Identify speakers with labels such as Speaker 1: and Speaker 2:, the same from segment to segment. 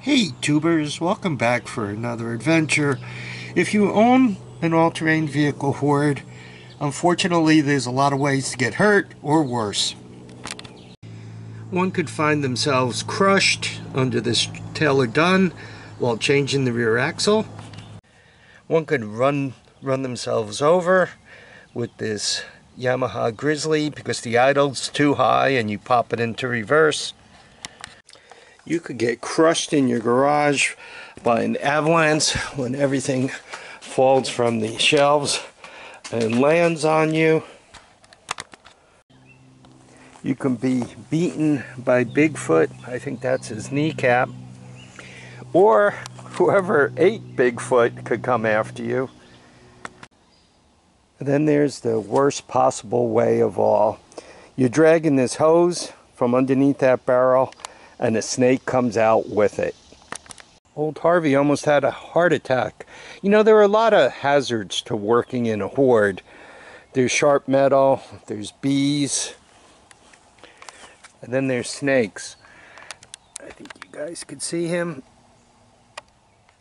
Speaker 1: Hey tubers, welcome back for another adventure. If you own an all-terrain vehicle Hoard, unfortunately there's a lot of ways to get hurt or worse. One could find themselves crushed under this trailer gun while changing the rear axle. One could run themselves over with this Yamaha Grizzly because the idle's too high and you pop it into reverse. You could get crushed in your garage by an avalanche when everything falls from the shelves and lands on you. You can be beaten by Bigfoot. I think that's his kneecap. Or whoever ate Bigfoot could come after you. And then there's the worst possible way of all. You're dragging this hose from underneath that barrel and a snake comes out with it. Old Harvey almost had a heart attack. You know, there are a lot of hazards to working in a Hoard. There's sharp metal, there's bees, and then there's snakes. I think you guys could see him.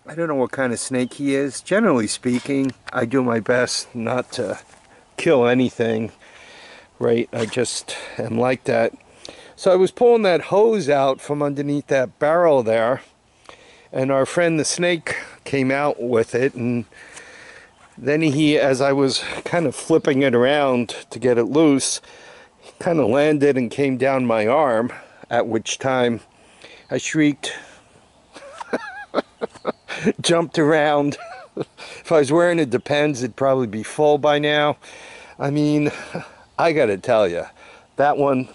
Speaker 1: I don't know what kind of snake he is. Generally speaking, I do my best not to kill anything, right? I just am like that. So I was pulling that hose out from underneath that barrel there, and our friend the snake came out with it, and then he, as I was kind of flipping it around to get it loose, he kind of landed and came down my arm, at which time I shrieked, jumped around. If I was wearing a Depends, it'd probably be full by now. I mean, I gotta tell you, that one,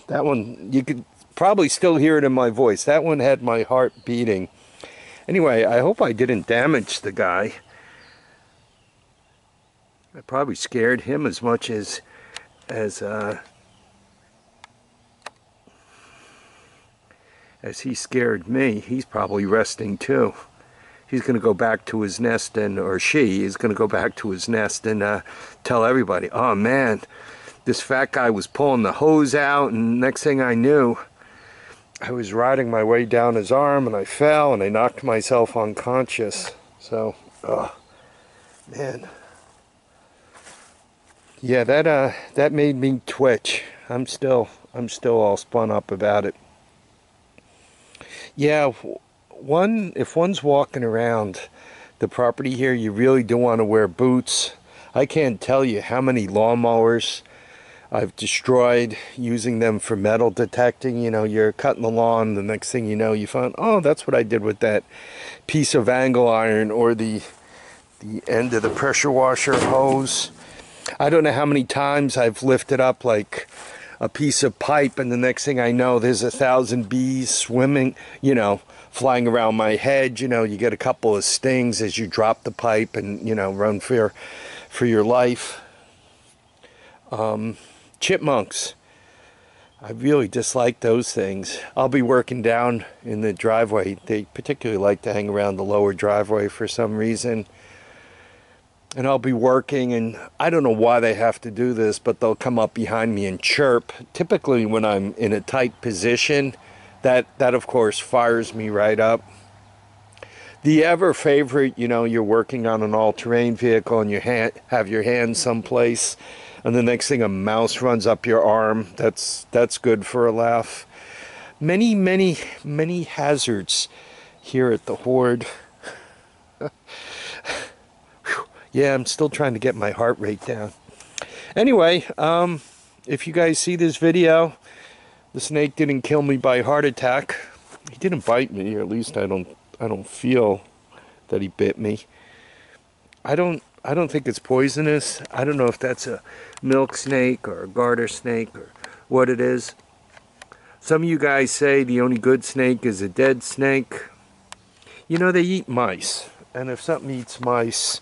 Speaker 1: you could probably still hear it in my voice. That one had my heart beating. Anyway, I hope I didn't damage the guy. I probably scared him as much as he scared me. He's probably resting too. He's going to go back to his nest, or she is going to go back to his nest and tell everybody, oh man, this fat guy was pulling the hose out, and next thing I knew, I was riding my way down his arm and I fell and I knocked myself unconscious. So, oh man. Yeah, that made me twitch. I'm still all spun up about it. Yeah, if one's walking around the property here, you really do want to wear boots. I can't tell you how many lawnmowers I've destroyed using them for metal detecting. You know, you're cutting the lawn, the next thing you know, you find, oh, that's what I did with that piece of angle iron or the end of the pressure washer hose. I don't know how many times I've lifted up like a piece of pipe, and the next thing I know, there's 1,000 bees swimming, you know, flying around my head. You know, you get a couple of stings as you drop the pipe and, you know, run for your life. Chipmunks. I really dislike those things. I'll be working down in the driveway. They particularly like to hang around the lower driveway for some reason. And I'll be working, and I don't know why they have to do this, but they'll come up behind me and chirp. Typically when I'm in a tight position, that of course fires me right up. The ever favorite, you know, you're working on an all-terrain vehicle and you have your hand someplace, and the next thing a mouse runs up your arm. That's good for a laugh. Many hazards here at the Hoard. Yeah, I'm still trying to get my heart rate down. Anyway, if you guys see this video, the snake didn't kill me by heart attack. He didn't bite me, or at least I don't feel that he bit me. I don't think it's poisonous. I don't know if that's a milk snake or a garter snake or what it is. Some of you guys say the only good snake is a dead snake. You know, they eat mice, and if something eats mice,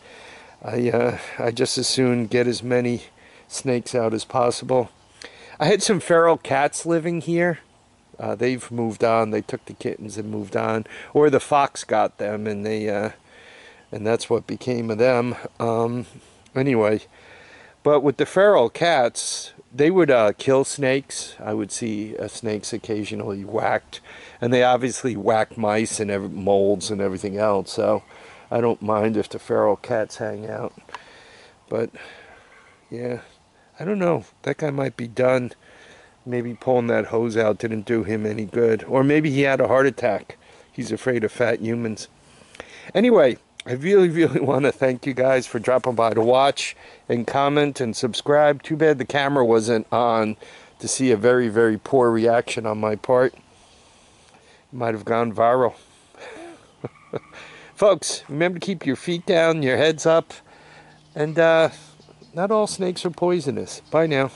Speaker 1: I just as soon get as many snakes out as possible. I had some feral cats living here. They've moved on. They took the kittens and moved on, or the fox got them, and that's what became of them. Anyway, But with the feral cats, they would kill snakes. I would see snakes occasionally whacked, and they obviously whack mice and molds and everything else. So I don't mind if the feral cats hang out. But yeah, I don't know. That guy might be done. Maybe pulling that hose out didn't do him any good, or maybe he had a heart attack. He's afraid of fat humans. Anyway, I really want to thank you guys for dropping by to watch and comment and subscribe. Too bad the camera wasn't on to see a very poor reaction on my part. Might have gone viral. Folks, remember to keep your feet down, your heads up, and not all snakes are poisonous. Bye now.